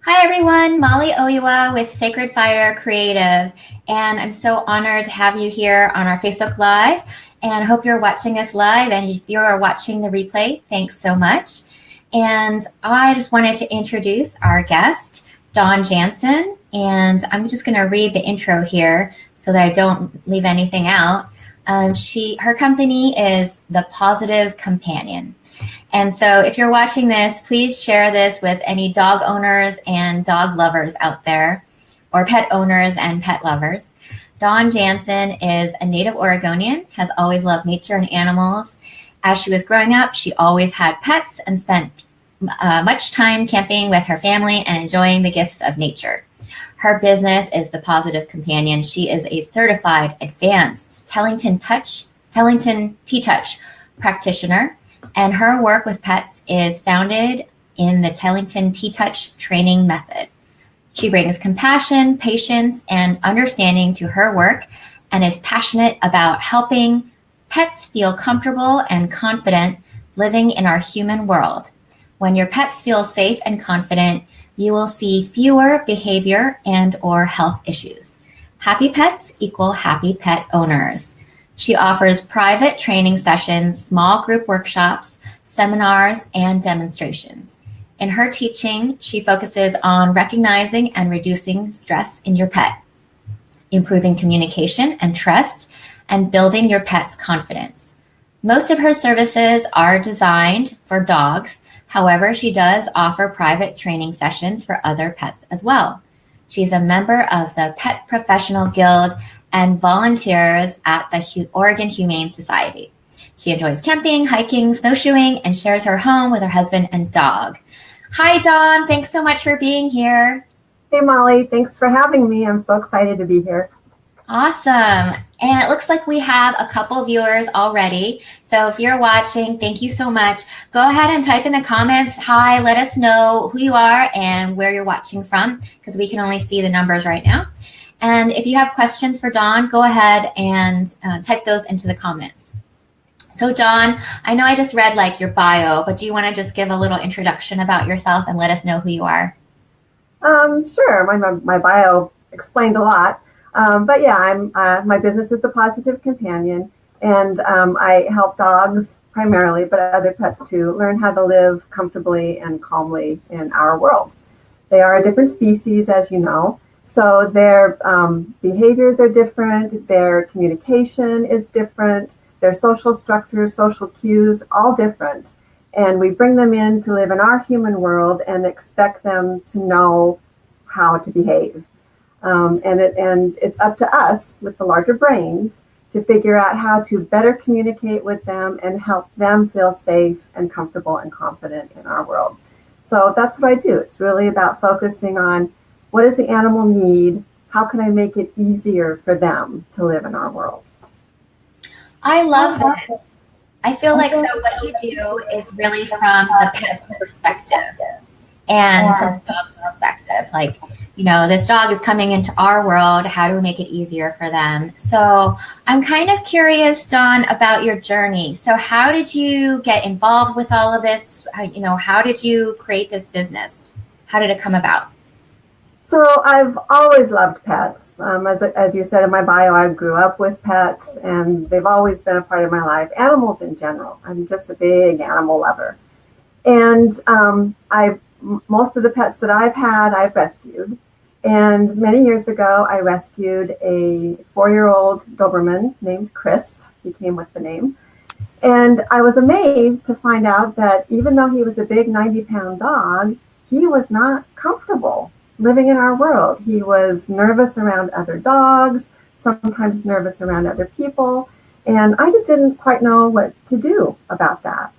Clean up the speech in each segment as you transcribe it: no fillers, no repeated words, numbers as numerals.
Hi everyone, Molly Oiwa with Sacred Fire Creative, and I'm so honored to have you here on our Facebook Live, and I hope you're watching us live, and if you're watching the replay, thanks so much. And I just wanted to introduce our guest, Dawn Jansen, and I'm just going to read the intro here so that I don't leave anything out. Her company is the Pawsitive Companion. And so if you're watching this, please share this with any dog owners and dog lovers out there, or pet owners and pet lovers. Dawn Jansen is a native Oregonian, has always loved nature and animals. As she was growing up, she always had pets and spent much time camping with her family and enjoying the gifts of nature. Her business is the Pawsitive Companion. She is a certified advanced Tellington T-Touch practitioner, and her work with pets is founded in the Tellington T-Touch training method. She brings compassion, patience, and understanding to her work and is passionate about helping pets feel comfortable and confident living in our human world. When your pets feel safe and confident, you will see fewer behavior and/or health issues. Happy pets equal happy pet owners. She offers private training sessions, small group workshops, seminars, and demonstrations. In her teaching, she focuses on recognizing and reducing stress in your pet, improving communication and trust, and building your pet's confidence. Most of her services are designed for dogs. However, she does offer private training sessions for other pets as well. She's a member of the Pet Professional Guild and volunteers at the Oregon Humane Society. She enjoys camping, hiking, snowshoeing, and shares her home with her husband and dog. Hi, Dawn. Thanks so much for being here. Hey, Molly. Thanks for having me. I'm so excited to be here. Awesome. And it looks like we have a couple viewers already. So if you're watching, thank you so much. Go ahead and type in the comments. Hi, let us know who you are and where you're watching from, because we can only see the numbers right now. And if you have questions for Dawn, go ahead and type those into the comments. So Dawn, I know I just read like your bio, but do you want to just give a little introduction about yourself and let us know who you are? Sure. My bio explained a lot. But yeah, my business is the Pawsitive Companion, and I help dogs primarily, but other pets too, learn how to live comfortably and calmly in our world. They are a different species, as you know. So their behaviors are different, their communication is different, their social structures, social cues, all different. And we bring them in to live in our human world and expect them to know how to behave. And it's up to us with the larger brains to figure out how to better communicate with them and help them feel safe and comfortable and confident in our world. So that's what I do. It's really about focusing on what does the animal need? How can I make it easier for them to live in our world? I love that. I feel like so what you do is really from the pet perspective and from the dog's perspective. Like, you know, this dog is coming into our world. How do we make it easier for them? So I'm kind of curious, Dawn, about your journey. So how did you get involved with all of this? How did you create this business? How did it come about? So I've always loved pets. As you said in my bio, I grew up with pets, and they've always been a part of my life. Animals in general. I'm just a big animal lover. And most of the pets that I've had, I've rescued. And many years ago, I rescued a 4-year-old Doberman named Chris. He came with the name. And I was amazed to find out that even though he was a big 90-pound dog, he was not comfortable living in our world. He was nervous around other dogs, sometimes nervous around other people, and I just didn't quite know what to do about that.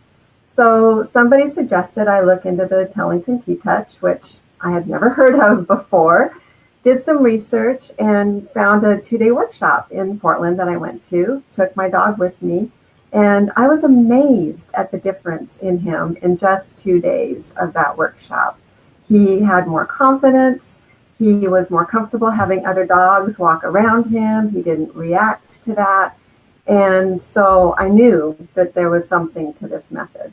So somebody suggested I look into the Tellington T-Touch, which I had never heard of before, did some research and found a 2-day workshop in Portland that I went to, took my dog with me, and I was amazed at the difference in him in just 2 days of that workshop. He had more confidence. He was more comfortable having other dogs walk around him. He didn't react to that. And so I knew that there was something to this method.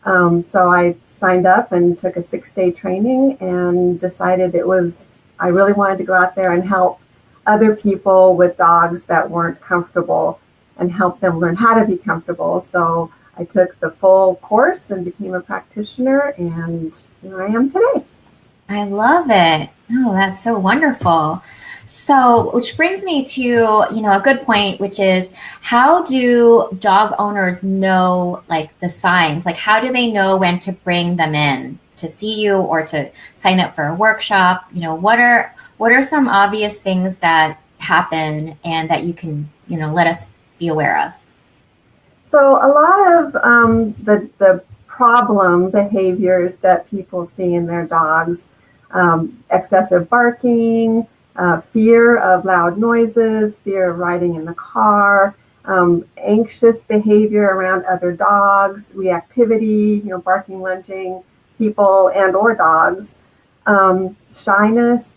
So I signed up and took a 6-day training and decided I really wanted to go out there and help other people with dogs that weren't comfortable and help them learn how to be comfortable. So I took the full course and became a practitioner, and here I am today. I love it. Oh, that's so wonderful. So, which brings me to, a good point, which is, how do dog owners know, like, the signs? Like, how do they know when to bring them in to see you or to sign up for a workshop? What are some obvious things that happen and that you can, let us be aware of? So a lot of the problem behaviors that people see in their dogs, excessive barking, fear of loud noises, fear of riding in the car, anxious behavior around other dogs, reactivity, barking, lunging, people and or dogs, shyness,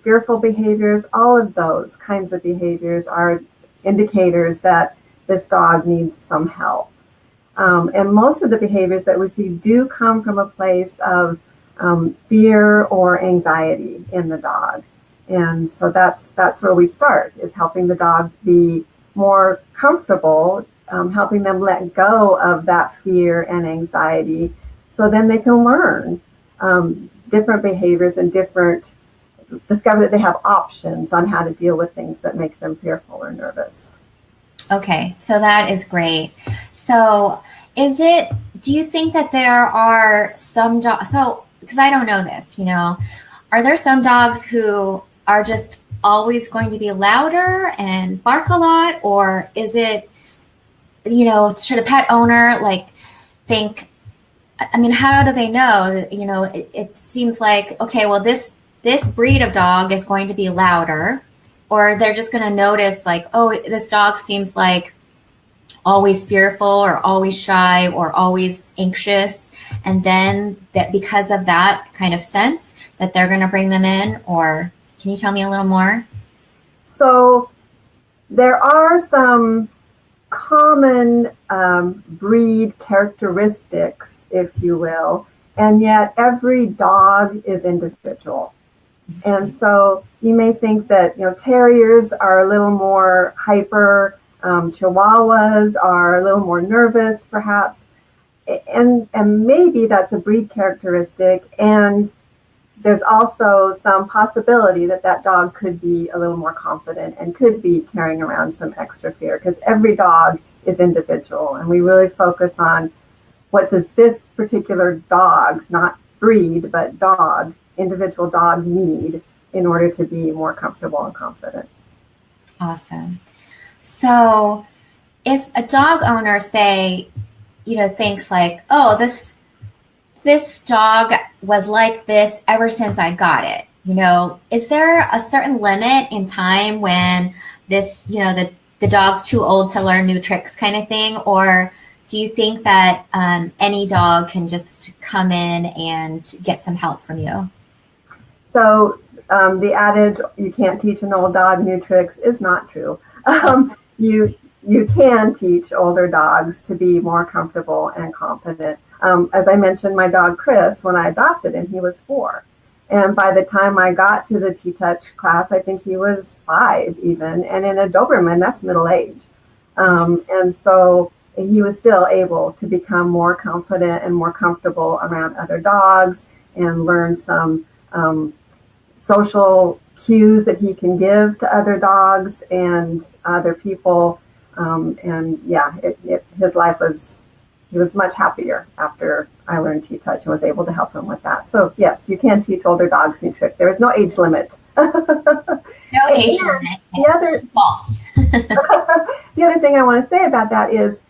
fearful behaviors, all of those kinds of behaviors are indicators that this dog needs some help. And most of the behaviors that we see do come from a place of fear or anxiety in the dog. And so that's where we start, is helping the dog be more comfortable, helping them let go of that fear and anxiety, so then they can learn different behaviors and discover that they have options on how to deal with things that make them fearful or nervous. Okay, so that is great. So do you think that there are some dogs, because I don't know this, are there some dogs who are just always going to be louder and bark a lot? Or is it, should a pet owner think, how do they know? It seems like, okay, well, this breed of dog is going to be louder, or they're just going to notice this dog seems like always fearful or always shy or always anxious. And then that because of that kind of sense that they're going to bring them in. Or can you tell me a little more? So there are some common breed characteristics, if you will, and yet every dog is individual. And so you may think that, terriers are a little more hyper, chihuahuas are a little more nervous, perhaps, and maybe that's a breed characteristic. And there's also some possibility that dog could be a little more confident and could be carrying around some extra fear, because every dog is individual, and we really focus on what does this particular dog, not breed, but individual dog need in order to be more comfortable and confident. Awesome. So if a dog owner thinks like, oh, this dog was like this ever since I got it, is there a certain limit in time when this, the dog's too old to learn new tricks kind of thing? Or do you think that any dog can just come in and get some help from you? So the adage, you can't teach an old dog new tricks, is not true. You can teach older dogs to be more comfortable and confident. As I mentioned, my dog Chris, when I adopted him, he was 4. And by the time I got to the T-Touch class, I think he was 5 even. And in a Doberman, that's middle age. And so he was still able to become more confident and more comfortable around other dogs and learn some social cues that he can give to other dogs and other people. His life he was much happier after I learned T-Touch and was able to help him with that. So yes, you can teach older dogs new tricks. There is no age limit. No age limit. False. The other thing I want to say about that is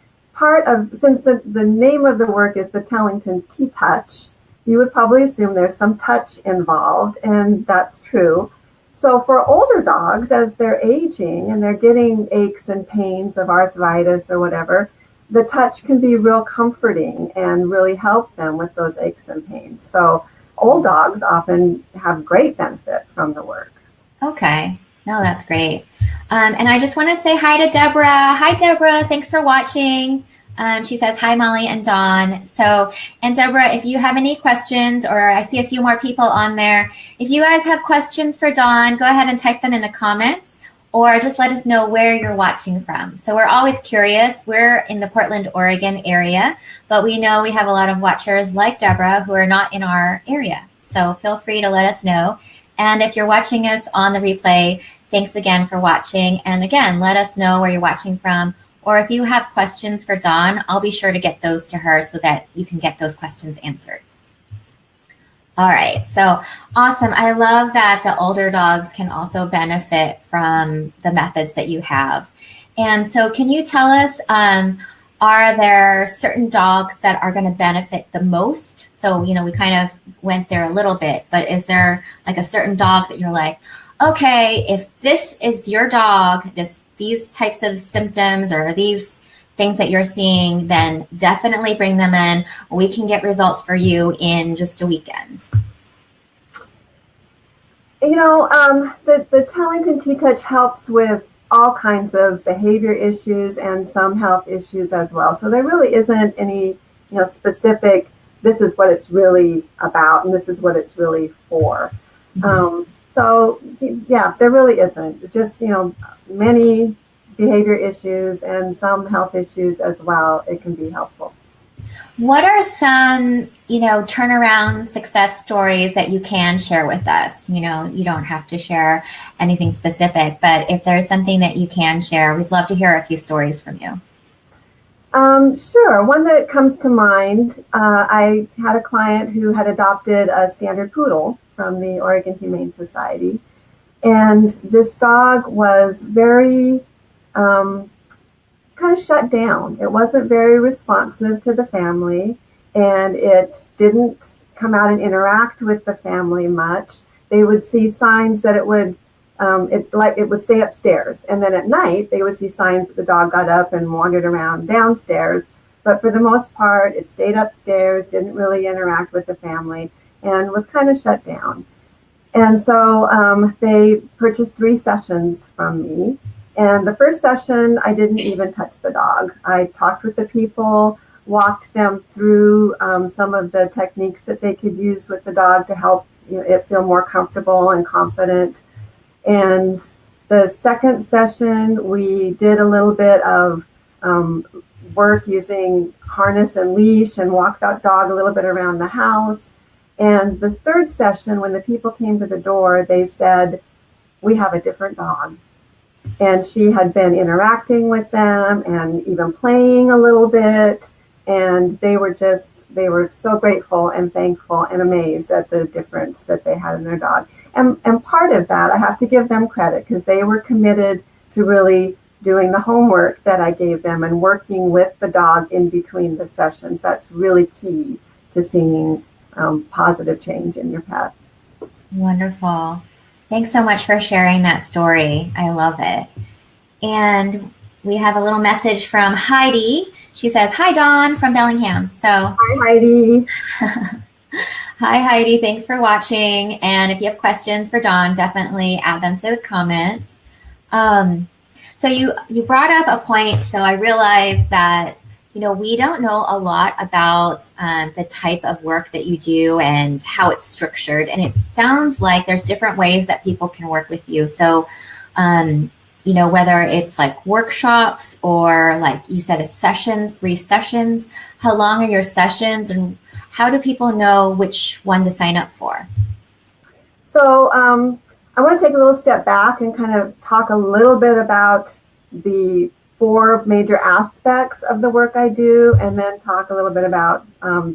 since the name of the work is the Tellington T-Touch, you would probably assume there's some touch involved, and that's true. So for older dogs, as they're aging and they're getting aches and pains of arthritis or whatever, the touch can be real comforting and really help them with those aches and pains. So old dogs often have great benefit from the work. Okay. No, that's great. And I just want to say hi to Deborah. Hi, Deborah. Thanks for watching. She says, hi, Molly and Dawn. So, and Deborah, if you have any questions, or I see a few more people on there, if you guys have questions for Dawn, go ahead and type them in the comments, or just let us know where you're watching from. So we're always curious. We're in the Portland, Oregon area, but we know we have a lot of watchers like Deborah who are not in our area. So feel free to let us know. And if you're watching us on the replay, thanks again for watching. And again, let us know where you're watching from. Or if you have questions for Dawn, I'll be sure to get those to her so that you can get those questions answered. All right, so awesome. I love that the older dogs can also benefit from the methods that you have. And so can you tell us, are there certain dogs that are going to benefit the most? So, you know, we kind of went there a little bit, but is there like a certain dog that you're like, okay, if this is your dog, these types of symptoms or these things that you're seeing, then definitely bring them in. We can get results for you in just a weekend. You know, the Tellington T-Touch helps with all kinds of behavior issues and some health issues as well. So there really isn't any, you know, specific, this is what it's really about and this is what it's really for. Mm-hmm. So, yeah, there really isn't. Just, you know, many behavior issues and some health issues as well. It can be helpful. What are some, you know, turnaround success stories that you can share with us? You know, you don't have to share anything specific, but if there's something that you can share, we'd love to hear a few stories from you. Sure. One that comes to mind, I had a client who had adopted a standard poodle from the Oregon Humane Society. And this dog was very kind of shut down. It wasn't very responsive to the family, and it didn't come out and interact with the family much. They would see signs that it would stay upstairs, and then at night they would see signs that the dog got up and wandered around downstairs. But for the most part, it stayed upstairs, didn't really interact with the family, and was kind of shut down. And so they purchased 3 sessions from me. And the first session, I didn't even touch the dog. I talked with the people, walked them through some of the techniques that they could use with the dog to help it feel more comfortable and confident. And the second session, we did a little bit of work using harness and leash and walked that dog a little bit around the house. And the third session, when the people came to the door, they said, we have a different dog. And she had been interacting with them and even playing a little bit. And they were so grateful and thankful and amazed at the difference that they had in their dog. And part of that, I have to give them credit because they were committed to really doing the homework that I gave them and working with the dog in between the sessions. That's really key to seeing positive change in your pet. Wonderful. Thanks so much for sharing that story. I love it. And we have a little message from Heidi. She says, hi, Dawn from Bellingham. So, hi, Heidi. Hi, Heidi. Thanks for watching. And if you have questions for Dawn, definitely add them to the comments. So you brought up a point. So I realized that, you know, we don't know a lot about the type of work that you do and how it's structured. And it sounds like there's different ways that people can work with you. So, you know, whether it's like workshops or like you said, 3 sessions, how long are your sessions and how do people know which one to sign up for? So I want to take a little step back and kind of talk a little bit about the 4 major aspects of the work I do, and then talk a little bit about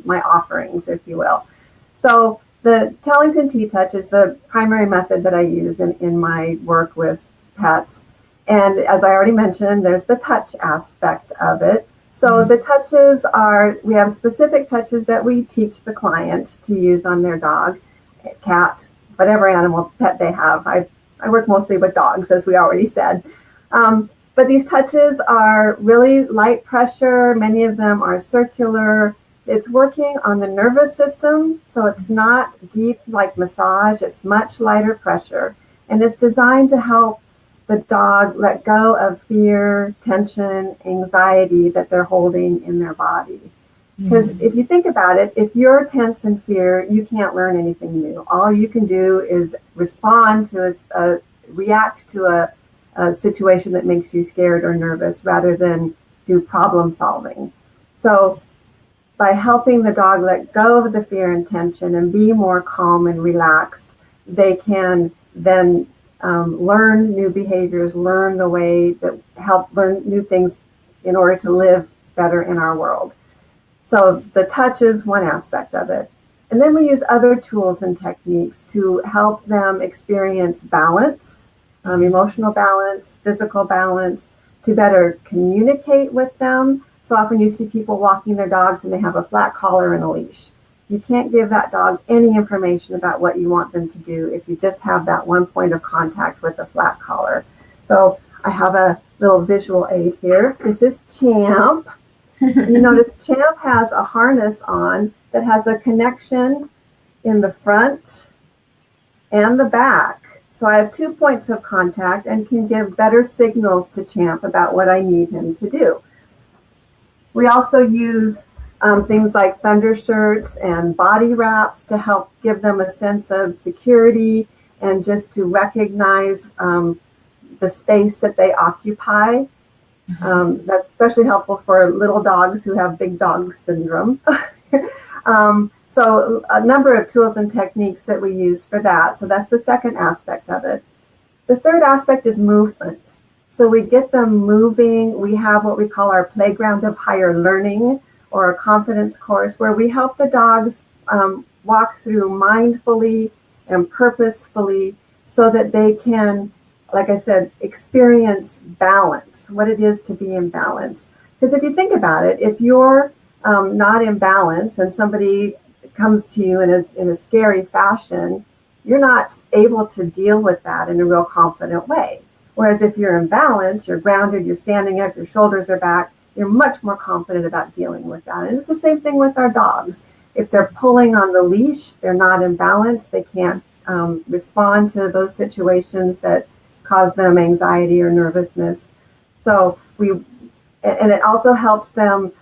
my offerings, if you will. So the Tellington T-Touch is the primary method that I use in my work with pets. And as I already mentioned, there's the touch aspect of it. So the touches we have specific touches that we teach the client to use on their dog, cat, whatever animal pet they have. I work mostly with dogs, as we already said. But these touches are really light pressure. Many of them are circular. It's working on the nervous system, so it's not deep like massage. It's much lighter pressure. And it's designed to help the dog let go of fear, tension, anxiety that they're holding in their body. Because if you think about it, if you're tense in fear, you can't learn anything new. All you can do is respond to react to a situation that makes you scared or nervous rather than do problem solving. So by helping the dog let go of the fear and tension and be more calm and relaxed, they can then learn new behaviors, learn the way that help learn new things in order to live better in our world. So the touch is one aspect of it. And then we use other tools and techniques to help them experience balance, emotional balance, physical balance, to better communicate with them. So often you see people walking their dogs and they have a flat collar and a leash. You can't give that dog any information about what you want them to do if you just have that one point of contact with a flat collar. So I have a little visual aid here. This is Champ. You notice Champ has a harness on that has a connection in the front and the back. So I have 2 points of contact and can give better signals to Champ about what I need him to do. We also use things like thunder shirts and body wraps to help give them a sense of security and just to recognize the space that they occupy. That's especially helpful for little dogs who have big dog syndrome. So a number of tools and techniques that we use for that. So that's the second aspect of it. The third aspect is movement. So we get them moving. We have what we call our playground of higher learning, or a confidence course, where we help the dogs walk through mindfully and purposefully so that they can, like I said, experience balance, what it is to be in balance. Because if you think about it, if you're not in balance and somebody comes to you in a scary fashion, you're not able to deal with that in a real confident way. Whereas if you're in balance, you're grounded, you're standing up, your shoulders are back, you're much more confident about dealing with that. And it's the same thing with our dogs. If they're pulling on the leash, they're not in balance, they can't respond to those situations that cause them anxiety or nervousness. So and it also helps them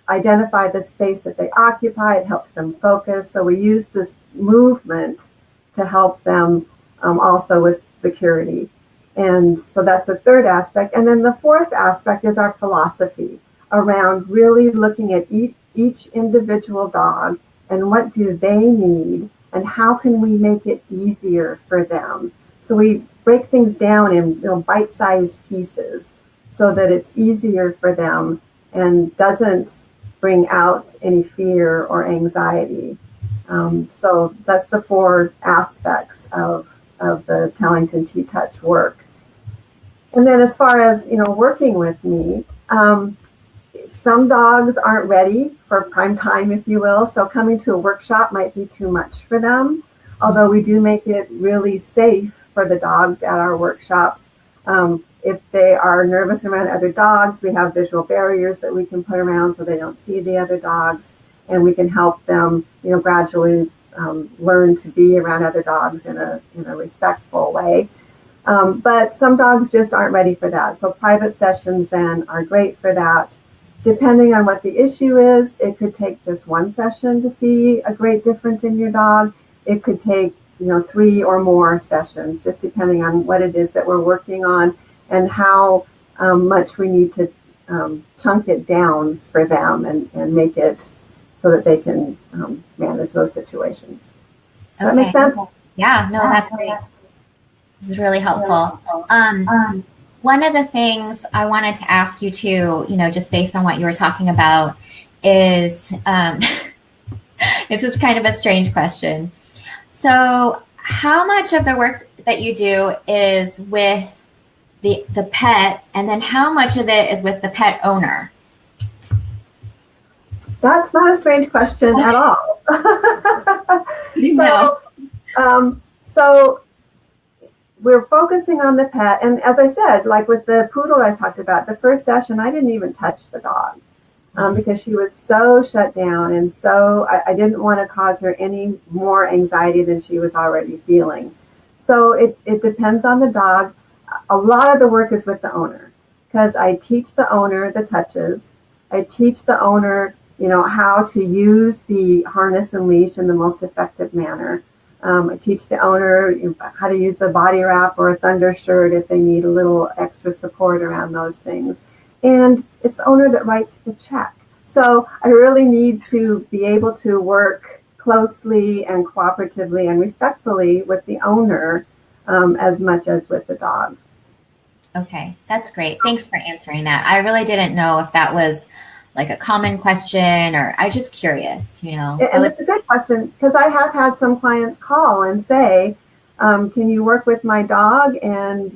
identify the space that they occupy. It helps them focus. So we use this movement to help them also with security. And so that's the third aspect. And then the fourth aspect is our philosophy around really looking at each individual dog and what do they need and how can we make it easier for them. So we break things down in bite-sized pieces so that it's easier for them and doesn't bring out any fear or anxiety. So that's the four aspects of the Tellington T-Touch work. And then as far as, working with me, some dogs aren't ready for prime time, if you will. So coming to a workshop might be too much for them, although we do make it really safe for the dogs at our workshops. If they are nervous around other dogs, we have visual barriers that we can put around so they don't see the other dogs, and we can help them, gradually learn to be around other dogs in a respectful way. But some dogs just aren't ready for that. So private sessions then are great for that. Depending on what the issue is, it could take just one session to see a great difference in your dog. It could take, 3 or more sessions, just depending on what it is that we're working on and how much we need to chunk it down for them and make it so that they can manage those situations. Does that make sense? Yeah, no, that's great. This is really helpful. One of the things I wanted to ask you too, just based on what you were talking about, is this is kind of a strange question. So how much of the work that you do is with the pet, and then how much of it is with the pet owner? That's not a strange question at all. So we're focusing on the pet. And as I said, like with the poodle I talked about, the first session, I didn't even touch the dog because she was so shut down. And so I didn't want to cause her any more anxiety than she was already feeling. So it depends on the dog. a lot of the work is with the owner, because I teach the owner the touches. I teach the owner, how to use the harness and leash in the most effective manner. I teach the owner how to use the body wrap or a thunder shirt if they need a little extra support around those things. And it's the owner that writes the check. So I really need to be able to work closely and cooperatively and respectfully with the owner as much as with the dog. Okay, that's great. Thanks for answering that. I really didn't know if that was like a common question, or I was just curious, And it's a good question, because I have had some clients call and say, can you work with my dog and,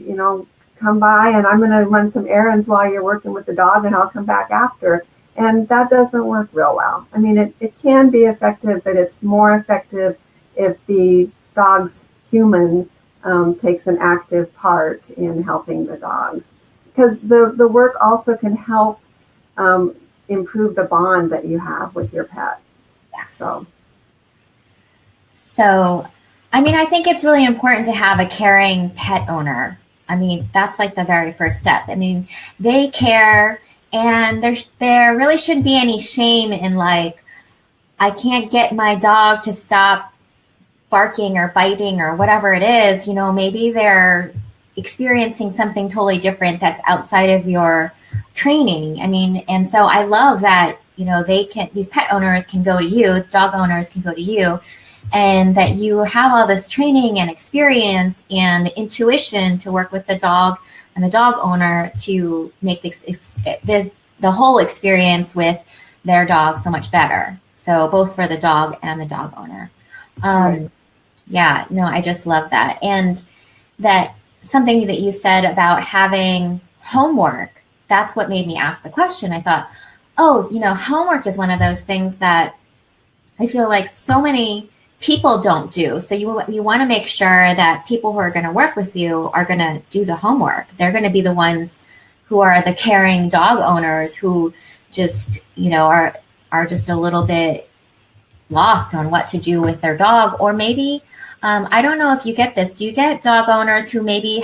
come by, and I'm going to run some errands while you're working with the dog, and I'll come back after. And that doesn't work real well. I mean, it can be effective, but it's more effective if the dog's human takes an active part in helping the dog. Because the work also can help improve the bond that you have with your pet. Yeah. So, I mean, I think it's really important to have a caring pet owner. I mean, that's like the very first step. I mean, they care, and there really shouldn't be any shame in like, I can't get my dog to stop barking or biting or whatever it is. Maybe they're experiencing something totally different that's outside of your training. I mean, and so I love that, these pet owners can go to you, dog owners can go to you, and that you have all this training and experience and intuition to work with the dog and the dog owner to make the whole experience with their dog so much better. So both for the dog and the dog owner. Right. Yeah, no, I just love that. And that something that you said about having homework, that's what made me ask the question. I thought, homework is one of those things that I feel like so many people don't do. So you want to make sure that people who are going to work with you are going to do the homework. They're going to be the ones who are the caring dog owners who just, are just a little bit lost on what to do with their dog. Or maybe, I don't know if you get this. Do you get dog owners who maybe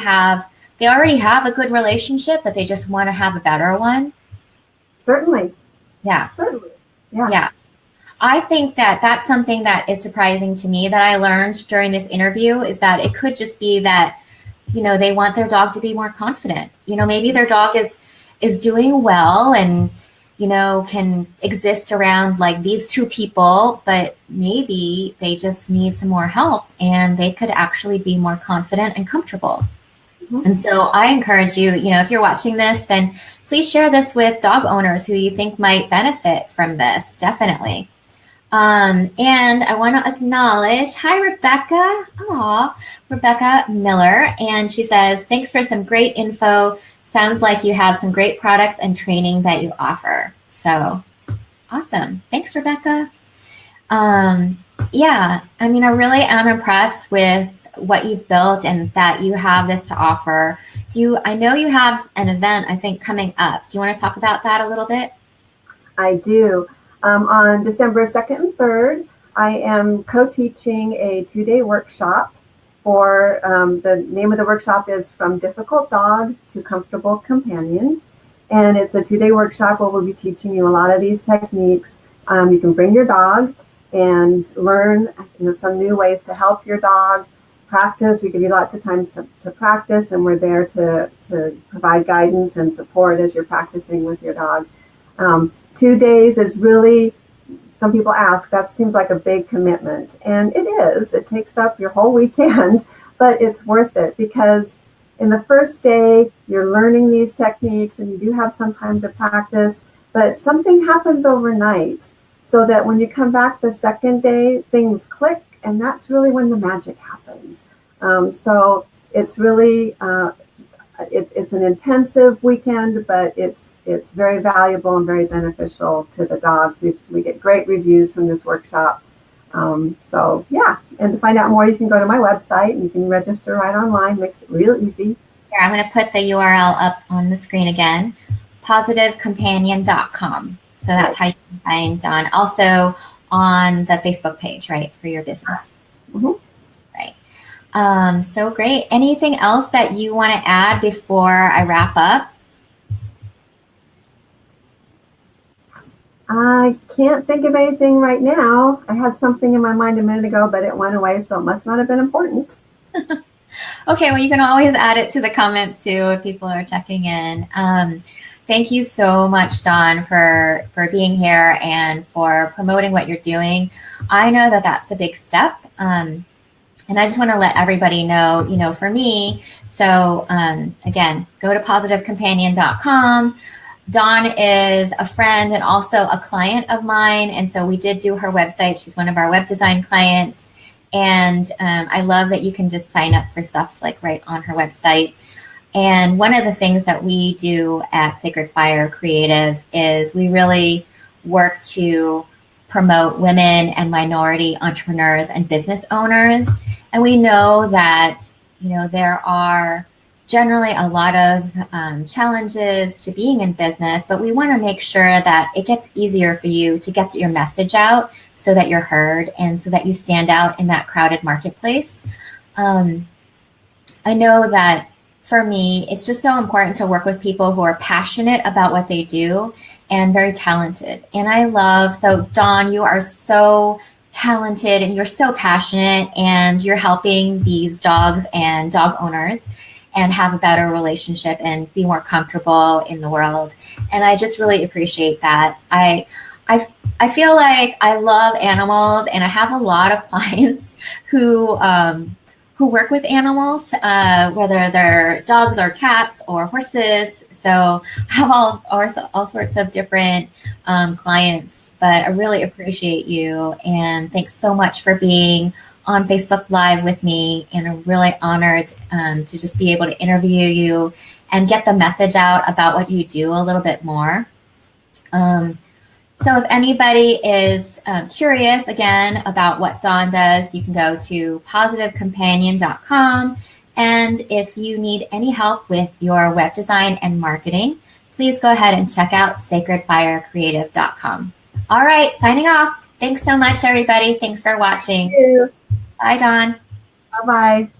they already have a good relationship, but they just want to have a better one? Certainly. Yeah. Certainly. Yeah. Yeah. I think that that's something that is surprising to me that I learned during this interview, is that it could just be that, they want their dog to be more confident. Maybe their dog is doing well and, can exist around like these two people, but maybe they just need some more help and they could actually be more confident and comfortable. Mm-hmm. And so I encourage you, if you're watching this, then please share this with dog owners who you think might benefit from this. Definitely. And I want to acknowledge, hi, Rebecca. Rebecca Miller. And she says, thanks for some great info. Sounds like you have some great products and training that you offer. So awesome. Thanks, Rebecca. Yeah, I mean, I really am impressed with what you've built and that you have this to offer. I know you have an event, I think, coming up. Do you want to talk about that a little bit? I do. On December 2nd and 3rd, I am co-teaching a 2-day workshop for, the name of the workshop is From Difficult Dog to Comfortable Companion. And it's a 2-day workshop where we'll be teaching you a lot of these techniques. You can bring your dog and learn some new ways to help your dog practice. We give you lots of times to practice, and we're there to provide guidance and support as you're practicing with your dog. 2 days is really, some people ask, that seems like a big commitment. And it is. It takes up your whole weekend, but it's worth it, because in the first day, you're learning these techniques and you do have some time to practice, but something happens overnight so that when you come back the second day, things click, and that's really when the magic happens. So it's really, it's an intensive weekend, but it's very valuable and very beneficial to the dogs. We get great reviews from this workshop. So yeah, and to find out more, you can go to my website and you can register right online. Makes it real easy. Here, I'm going to put the URL up on the screen again, pawsitivecompanion.com. So that's how you can find also on the Facebook page, right, for your business. Mm-hmm. Right. So great. Anything else that you want to add before I wrap up? I can't think of anything right now. I had something in my mind a minute ago, but it went away, so it must not have been important. Okay, well, you can always add it to the comments too if people are checking in. Thank you so much, Dawn, for being here and for promoting what you're doing. I know that that's a big step. And I just want to let everybody know, for me, so again, go to PawsitiveCompanion.com. Dawn is a friend and also a client of mine. And so we did do her website. She's one of our web design clients. And I love that you can just sign up for stuff like right on her website. And one of the things that we do at Sacred Fire Creative is we really work to promote women and minority entrepreneurs and business owners. And we know that, there are generally a lot of challenges to being in business, but we want to make sure that it gets easier for you to get your message out so that you're heard and so that you stand out in that crowded marketplace. I know that for me, it's just so important to work with people who are passionate about what they do and very talented. And so Dawn, you are so talented and you're so passionate and you're helping these dogs and dog owners and have a better relationship and be more comfortable in the world. And I just really appreciate that. I feel like I love animals and I have a lot of clients who work with animals, whether they're dogs or cats or horses. So I have all sorts of different clients, but I really appreciate you. And thanks so much for being on Facebook Live with me. And I'm really honored to just be able to interview you and get the message out about what you do a little bit more. So if anybody is curious, again, about what Dawn does, you can go to PawsitiveCompanion.com. And if you need any help with your web design and marketing, please go ahead and check out SacredFireCreative.com. All right, signing off. Thanks so much, everybody. Thanks for watching. Thank you. Bye, Dawn. Bye-bye.